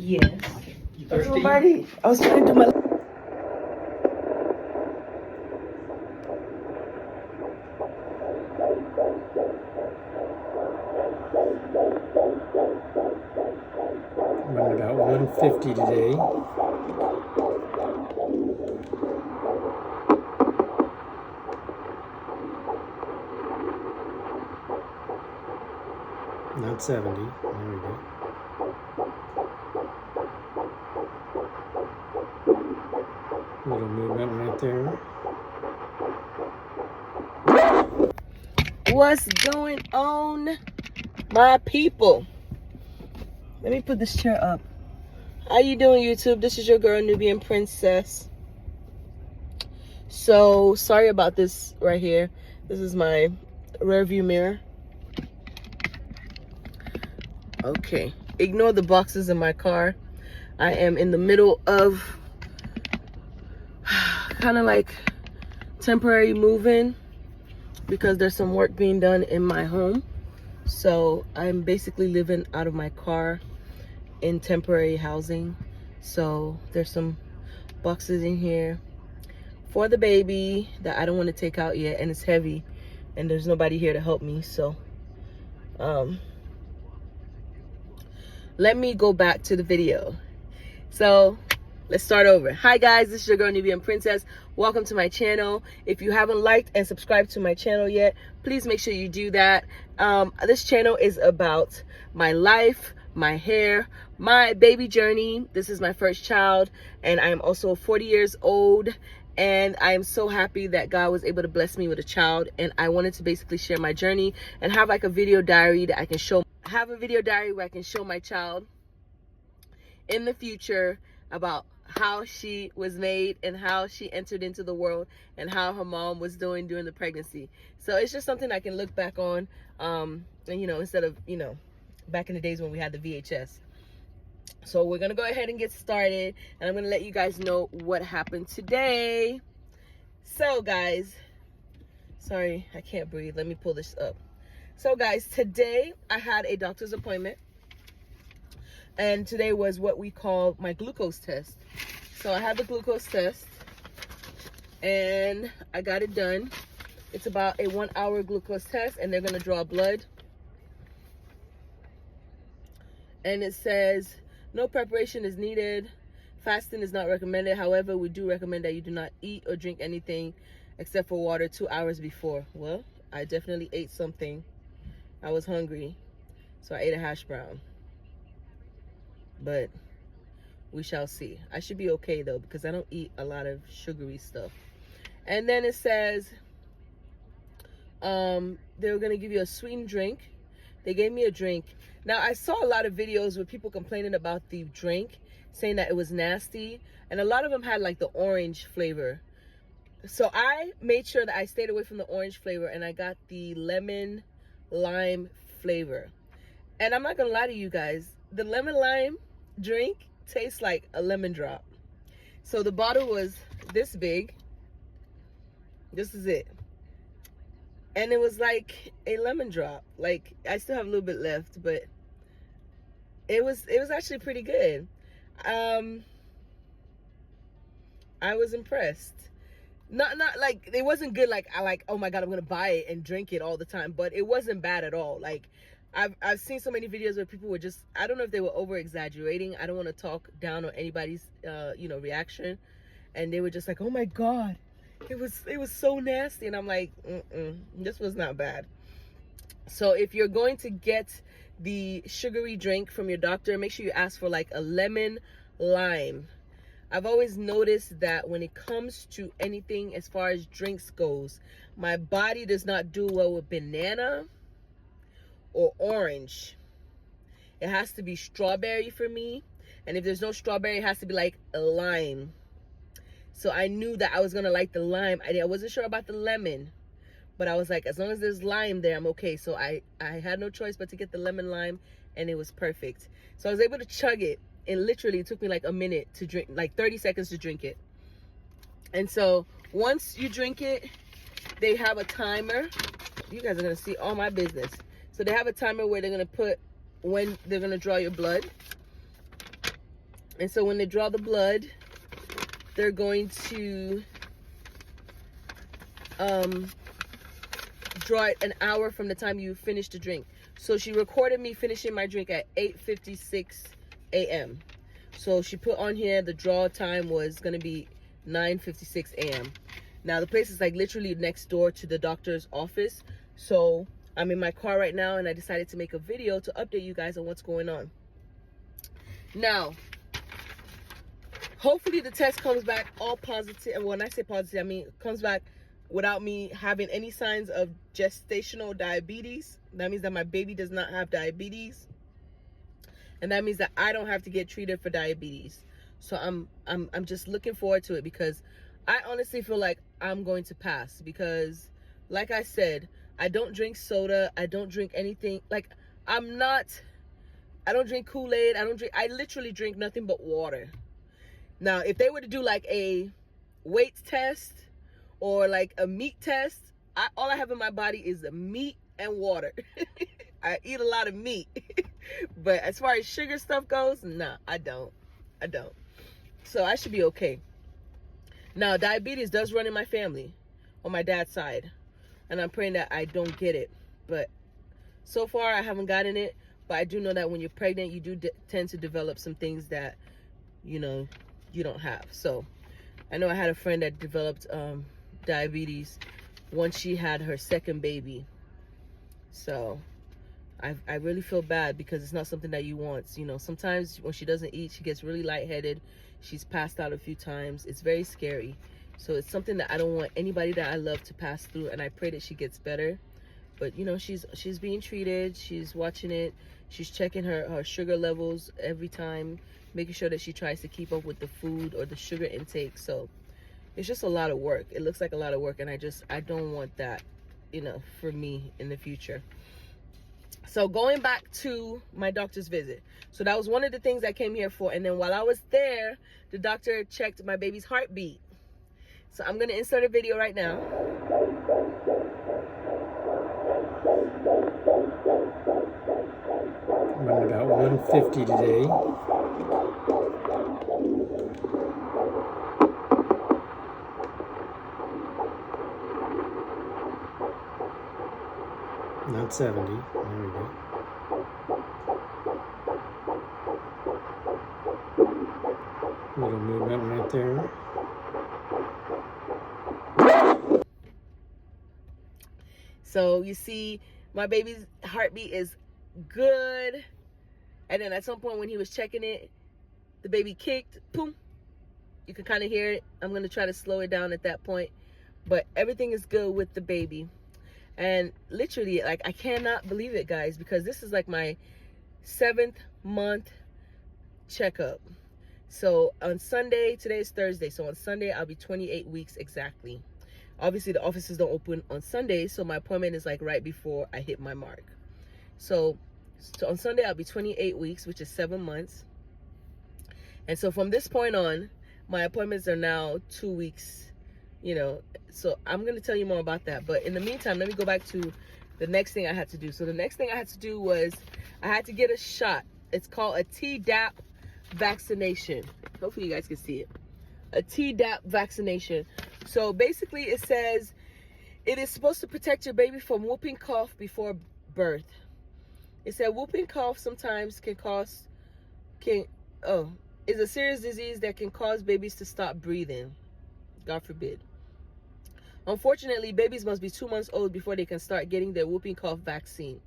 Yes. Somebody, I was trying to do my. Running about 150 today. Not 70. There we go. Little movement right there. What's going on, my people? Let me put this chair up. How you doing, YouTube? This is your girl, Nubian Princess. So, sorry about this right here. This is my rear view mirror. Okay. Ignore the boxes in my car. I am in the middle of kind of like temporary moving because there's some work being done in my home. So I'm basically living out of my car in temporary housing. So there's some boxes in here for the baby that I don't want to take out yet, and it's heavy and there's nobody here to help me. So let me go back to the video. So let's start over. Hi guys, this is your girl Nubian Princess. Welcome to my channel. If you haven't liked and subscribed to my channel yet, please make sure you do that. This channel is about my life, my hair, my baby journey. This is my first child, and I am also 40 years old, and I am so happy that God was able to bless me with a child, and I wanted to basically share my journey and have like a video diary that I can show. Have a video diary where I can show my child in the future about how she was made and how she entered into the world and how her mom was doing during the pregnancy. So it's just something I can look back on, and you know, instead of, you know, back in the days when we had the VHS. So we're gonna go ahead and get started, and I'm gonna let you guys know what happened today. So guys, sorry, I can't breathe. Let me pull this up. So guys, today I had a doctor's appointment, and today was what we call my glucose test. So I had the glucose test and I got it done. It's about a 1 hour glucose test, and they're gonna draw blood. And it says no preparation is needed. Fasting is not recommended. However, we do recommend that you do not eat or drink anything except for water 2 hours before. Well, I definitely ate something. I was hungry, so I ate a hash brown. But we shall see. I should be okay though, because I don't eat a lot of sugary stuff. And then it says they were gonna give you a sweetened drink. They gave me a drink. Now I saw a lot of videos with people complaining about the drink, saying that it was nasty, and a lot of them had like the orange flavor. So I made sure that I stayed away from the orange flavor, and I got the lemon lime flavor. And I'm not gonna lie to you guys, the lemon lime drink tastes like a lemon drop. So the bottle was this big. This is it. And it was like a lemon drop. Like, I still have a little bit left, but it was actually pretty good. I was impressed. Not like it wasn't good like oh my god, I'm gonna buy it and drink it all the time, but it wasn't bad at all. Like, I've seen so many videos where people were just, I don't know if they were over exaggerating. I don't want to talk down on anybody's you know, reaction, and they were just like, oh my god, it was so nasty. And I'm like, this was not bad. So if you're going to get the sugary drink from your doctor, make sure you ask for like a lemon lime. I've always noticed that when it comes to anything as far as drinks goes, my body does not do well with banana or orange. It has to be strawberry for me, and if there's no strawberry, it has to be like a lime. So I knew that I was gonna like the lime. I wasn't sure about the lemon, but I was like, as long as there's lime there, I'm okay. So I had no choice but to get the lemon lime, and it was perfect. So I was able to chug it, and literally it took me like a minute to drink, like 30 seconds to drink it. And so once you drink it, they have a timer. You guys are gonna see all my business. So they have a timer where they're gonna put when they're gonna draw your blood. And so when they draw the blood, they're going to draw it an hour from the time you finish the drink. So she recorded me finishing my drink at 8:56 a.m. So she put on here the draw time was going to be 9:56 a.m. Now the place is like literally next door to the doctor's office. So I'm in my car right now and I decided to make a video to update you guys on what's going on. Now, hopefully the test comes back all positive. And when I say positive, I mean it comes back without me having any signs of gestational diabetes. That means that my baby does not have diabetes. And that means that I don't have to get treated for diabetes. So I'm just looking forward to it, because I honestly feel like I'm going to pass, because like I said, I don't drink soda, I don't drink anything. Like I don't drink Kool-Aid, I literally drink nothing but water. Now, if they were to do like a weight test or like a meat test, all I have in my body is the meat and water. I eat a lot of meat. But as far as sugar stuff goes, nah, I don't. So I should be okay. Now, diabetes does run in my family on my dad's side. And I'm praying that I don't get it. But so far, I haven't gotten it. But I do know that when you're pregnant, you do tend to develop some things that, you know, you don't have. So I know I had a friend that developed diabetes once she had her second baby. So I really feel bad, because it's not something that you want. You know, sometimes when she doesn't eat, she gets really lightheaded. She's passed out a few times. It's very scary. So it's something that I don't want anybody that I love to pass through, and I pray that she gets better. But you know, she's being treated, she's watching it, she's checking her sugar levels every time, making sure that she tries to keep up with the food or the sugar intake. So it's just a lot of work. It looks like a lot of work, and I don't want that, you know, for me in the future. So going back to my doctor's visit. So that was one of the things I came here for. And then while I was there, the doctor checked my baby's heartbeat. So I'm going to insert a video right now. Running about 150 today. Not 70. There we go. Little movement right there. So you see my baby's heartbeat is good. And then at some point when he was checking it, the baby kicked, boom. You can kind of hear it. I'm going to try to slow it down at that point. But everything is good with the baby. And literally, like, I cannot believe it, guys, because this is like my 7th month checkup. So on Sunday, today is Thursday, so on Sunday I'll be 28 weeks exactly. Obviously the offices don't open on Sunday, so my appointment is like right before I hit my mark. So on Sunday I'll be 28 weeks, which is 7 months. And so from this point on, my appointments are now 2 weeks, you know. So I'm going to tell you more about that. But in the meantime, let me go back to the next thing I had to do. So the next thing I had to do was I had to get a shot. It's called a TDAP vaccination. Hopefully you guys can see it. A TDAP vaccination. So basically it says it is supposed to protect your baby from whooping cough before birth. It said whooping cough sometimes is a serious disease that can cause babies to stop breathing. God forbid. Unfortunately, babies must be 2 months old before they can start getting their whooping cough vaccine.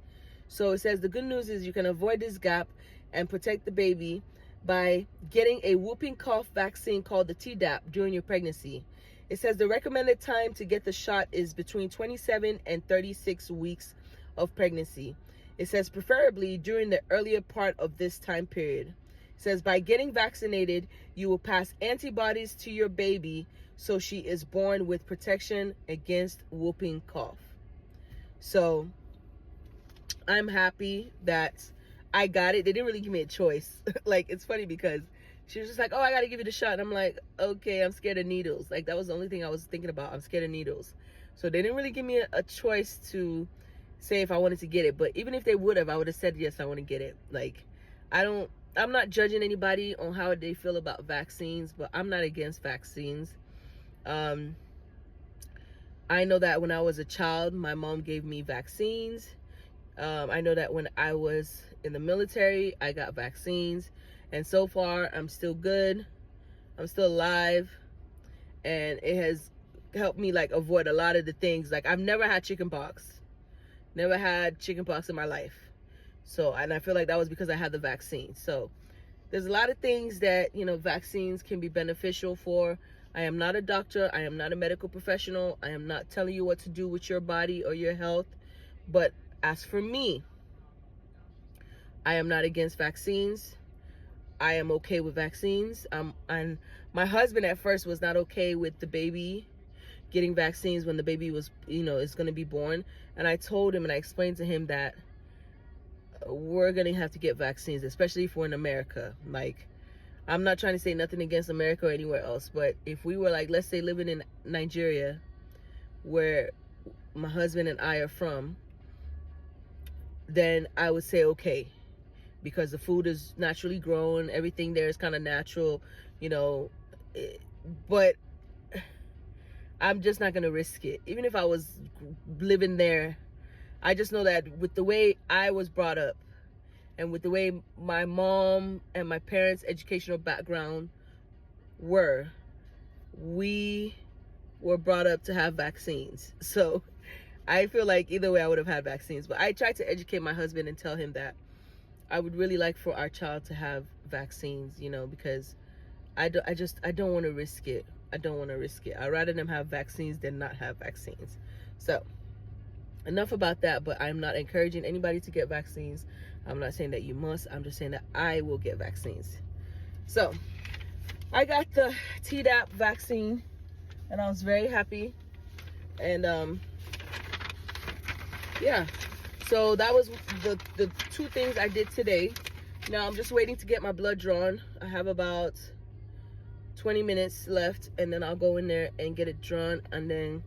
So it says the good news is you can avoid this gap and protect the baby by getting a whooping cough vaccine called the TDAP during your pregnancy. It says the recommended time to get the shot is between 27 and 36 weeks of pregnancy. It says preferably during the earlier part of this time period. It says by getting vaccinated, you will pass antibodies to your baby so she is born with protection against whooping cough. So I'm happy that I got it. They didn't really give me a choice. Like, it's funny because she was just like, oh, I got to give you the shot. And I'm like, okay, I'm scared of needles. Like, that was the only thing I was thinking about. I'm scared of needles. So they didn't really give me a choice to say if I wanted to get it. But even if they would have, I would have said, yes, I want to get it. Like, I don't I'm not judging anybody on how they feel about vaccines, but I'm not against vaccines. I know that when I was a child, my mom gave me vaccines. I know that when I was in the military, I got vaccines. And so far, I'm still good. I'm still alive. And it has helped me like avoid a lot of the things. Like, I've never had chickenpox. Never had chickenpox in my life. So, and I feel like that was because I had the vaccine. So there's a lot of things that, you know, vaccines can be beneficial for. I am not a doctor. I am not a medical professional. I am not telling you what to do with your body or your health. But as for me, I am not against vaccines. I am okay with vaccines. And my husband at first was not okay with the baby getting vaccines when the baby was, you know, is going to be born. And I told him and I explained to him that we're going to have to get vaccines, especially if we're in America. Like, I'm not trying to say nothing against America or anywhere else, but if we were like, let's say living in Nigeria, where my husband and I are from, then I would say okay, because the food is naturally grown, everything there is kind of natural, you know, but I'm just not going to risk it. Even if I was living there, I just know that with the way I was brought up and with the way my mom and my parents' educational background were, we were brought up to have vaccines. So I feel like either way I would have had vaccines. But I tried to educate my husband and tell him that I would really like for our child to have vaccines, you know, because I don't want to risk it. I don't want to risk it. I'd rather them have vaccines than not have vaccines. So enough about that, but I'm not encouraging anybody to get vaccines. I'm not saying that you must. I'm just saying that I will get vaccines. So I got the TDAP vaccine and I was very happy. And yeah, so that was the two things I did today. Now I'm just waiting to get my blood drawn. I have about 20 minutes left, and then I'll go in there and get it drawn and then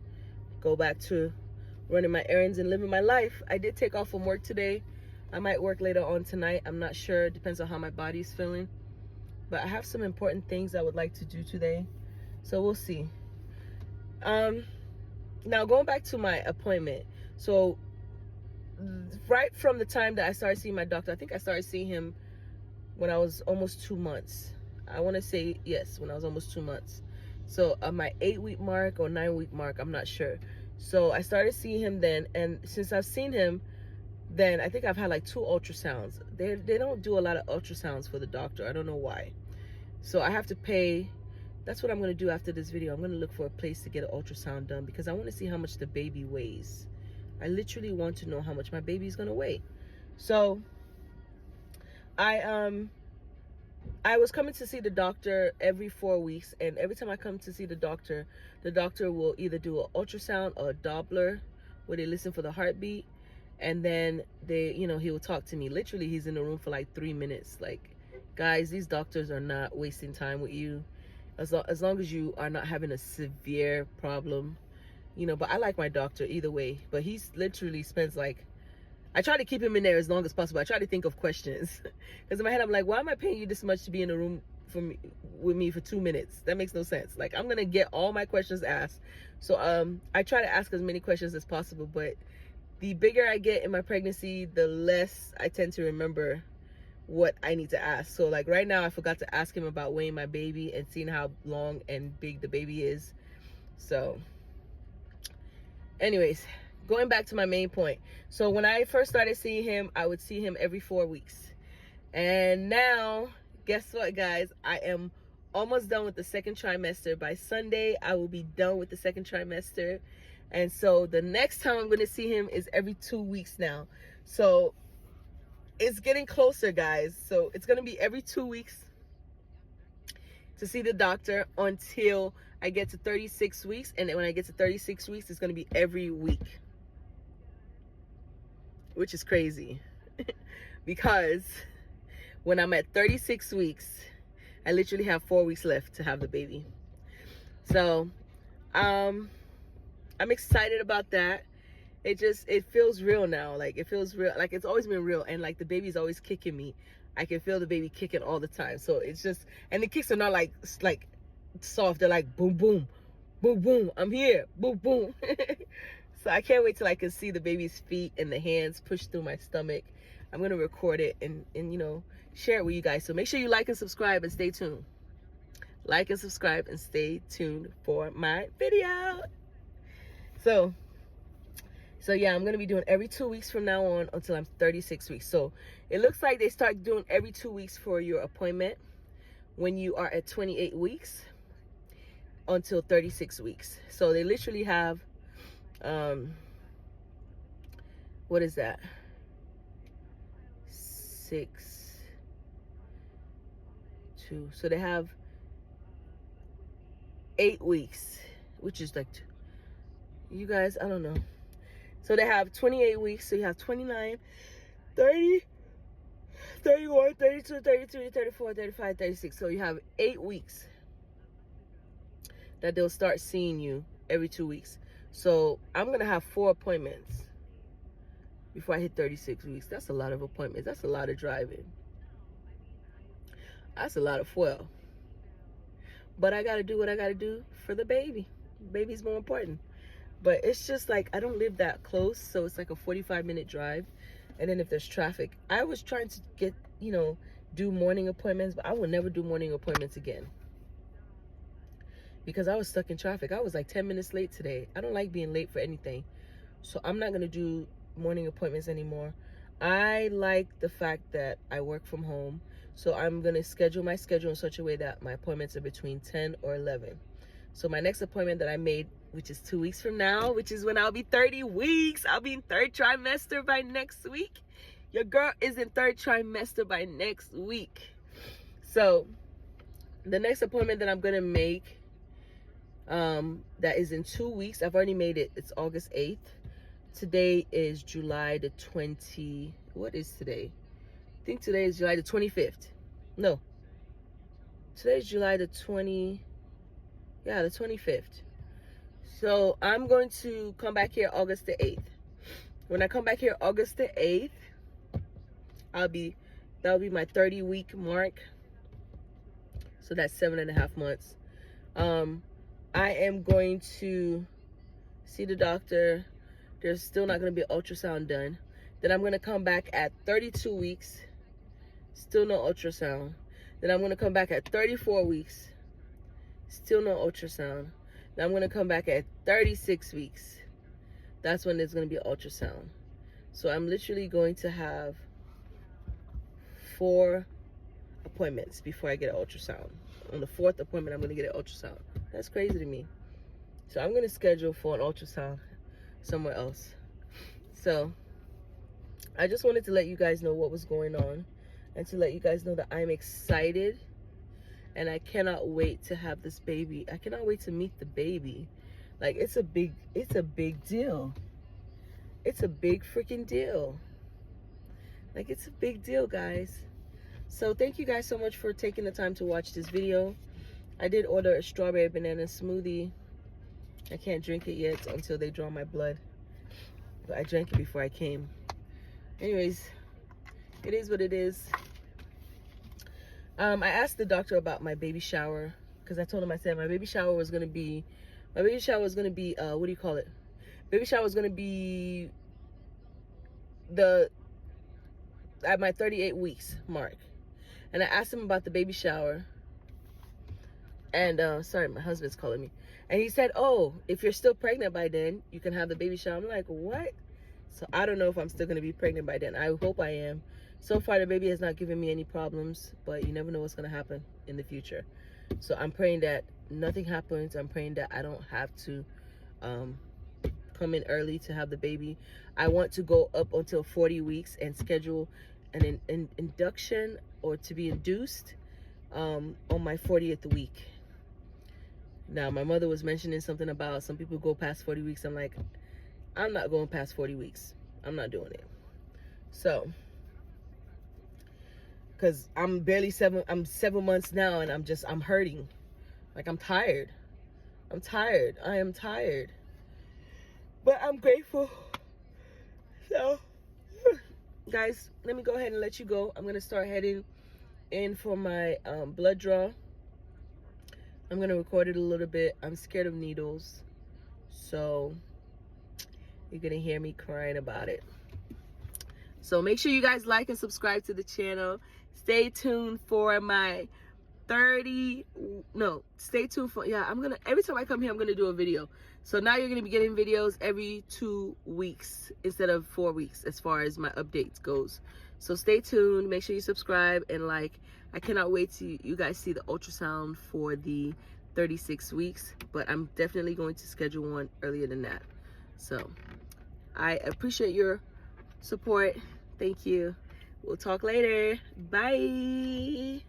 go back to running my errands and living my life. I did take off from work today. I might work later on tonight. I'm not sure. It depends on how my body's feeling. But I have some important things I would like to do today. So we'll see. Now going back to my appointment. So right from the time that I started seeing my doctor, I think I started seeing him when I was almost 2 months. I want to say, yes, when I was almost 2 months. So my 8-week mark or 9-week mark, I'm not sure. So I started seeing him then. And since I've seen him, then I think I've had like 2 ultrasounds. They don't do a lot of ultrasounds for the doctor. I don't know why. So I have to pay. That's what I'm going to do after this video. I'm going to look for a place to get an ultrasound done because I want to see how much the baby weighs. I literally want to know how much my baby is going to weigh. So I was coming to see the doctor every 4 weeks, and every time I come to see the doctor will either do an ultrasound or a Doppler where they listen for the heartbeat, and then he will talk to me. Literally, he's in the room for like 3 minutes. Like, guys, these doctors are not wasting time with you as long as you are not having a severe problem, you know. But I like my doctor either way, but he's literally spends like, I try to keep him in there as long as possible. I try to think of questions because in my head I'm like, why am I paying you this much to be in a room with me for 2 minutes? That makes no sense. Like, I'm gonna get all my questions asked. So I try to ask as many questions as possible, but the bigger I get in my pregnancy, the less I tend to remember what I need to ask. So like right now I forgot to ask him about weighing my baby and seeing how long and big the baby is. So anyways, going back to my main point. So when I first started seeing him, I would see him every 4 weeks. And now, guess what, guys? I am almost done with the second trimester. By Sunday, I will be done with the second trimester. And so the next time I'm going to see him is every 2 weeks now. So it's getting closer, guys. So it's going to be every 2 weeks to see the doctor until I get to 36 weeks. And then when I get to 36 weeks, it's going to be every week, which is crazy because when I'm at 36 weeks, I literally have 4 weeks left to have the baby. So I'm excited about that. It feels real now. Like, it feels real. Like, it's always been real. And like, the baby's always kicking me. I can feel the baby kicking all the time. So it's just, and the kicks are not like soft. They're like boom, boom, boom, boom. I'm here, boom, boom. So I can't wait till I can see the baby's feet and the hands push through my stomach. I'm gonna record it and you know, share it with you guys. So make sure you like and subscribe and stay tuned. Like and subscribe and stay tuned for my video. So yeah, I'm gonna be doing every 2 weeks from now on until I'm 36 weeks. So it looks like they start doing every 2 weeks for your appointment when you are at 28 weeks until 36 weeks. So they literally have what is that? 6, 2. So they have 8 weeks, which is like, you guys, I don't know. So they have 28 weeks. So you have 29, 30, 31, 32, 33, 34, 35, 36. So you have 8 weeks that they'll start seeing you every 2 weeks. So I'm going to have 4 appointments before I hit 36 weeks. That's a lot of appointments. That's a lot of driving. That's a lot of fuel. But I got to do what I got to do for the baby. Baby's more important. But it's just like, I don't live that close. So it's like a 45-minute drive. And then if there's traffic, I was trying to get, you know, do morning appointments, but I will never do morning appointments again. Because I was stuck in traffic. I was like 10 minutes late today. I don't like being late for anything. So I'm not going to do morning appointments anymore. I like the fact that I work from home. So I'm going to schedule my schedule in such a way that my appointments are between 10 or 11. So my next appointment that I made, which is 2 weeks from now, which is when I'll be 30 weeks. I'll be in 3rd trimester by next week. Your girl is in 3rd trimester by next week. So the next appointment that I'm going to make, that is in 2 weeks. I've already made it. It's August 8th. Today is July the 20. What is today? I think today is July the 25th. No. Today is July the 20. Yeah, the 25th. So I'm going to come back here August the 8th. When I come back here August the 8th, that'll be my 30-week mark. So that's 7.5 months. I am going to see the doctor. There's still not going to be an ultrasound done. Then I'm going to come back at 32 weeks. Still no ultrasound. Then I'm going to come back at 34 weeks. Still no ultrasound. Then I'm going to come back at 36 weeks. That's when there's going to be an ultrasound. So I'm literally going to have 4 appointments before I get an ultrasound. On the 4th appointment, I'm going to get an ultrasound. That's crazy to me. So I'm going to schedule for an ultrasound somewhere else. So I just wanted to let you guys know what was going on and to let you guys know that I'm excited and I cannot wait to have this baby. I cannot wait to meet the baby. Like, it's a big deal. It's a big freaking deal. Like, it's a big deal, guys. So thank you guys so much for taking the time to watch this video. I did order a strawberry banana smoothie. I can't drink it yet until they draw my blood. But I drank it before I came. Anyways, it is what it is. I asked the doctor about my baby shower. Because I told him, I said, my baby shower was going to be, what do you call it? Baby shower was going to be at my 38 weeks mark. And I asked him about the baby shower. And, sorry, my husband's calling me. And he said, oh, if you're still pregnant by then, you can have the baby shower. I'm like, what? So I don't know if I'm still going to be pregnant by then. I hope I am. So far, the baby has not given me any problems. But you never know what's going to happen in the future. So I'm praying that nothing happens. I'm praying that I don't have to come in early to have the baby. I want to go up until 40 weeks and schedule an induction or to be induced on my 40th week. Now, my mother was mentioning something about some people go past 40 weeks. I'm like, I'm not going past 40 weeks. I'm not doing it. So, because I'm 7 months now and I'm hurting. Like, I'm tired. I am tired. But I'm grateful. So, guys, let me go ahead and let you go. I'm gonna start heading in for my blood draw. I'm gonna record it a little bit. I'm scared of needles, so you're gonna hear me crying about it. So make sure you guys like and subscribe to the channel. Stay tuned for my stay tuned for, every time I come here, I'm gonna do a video. So now you're gonna be getting videos every 2 weeks instead of 4 weeks as far as my updates goes. So stay tuned, make sure you subscribe and like. I cannot wait to you guys see the ultrasound for the 36 weeks, but I'm definitely going to schedule one earlier than that. So I appreciate your support. Thank you. We'll talk later. Bye.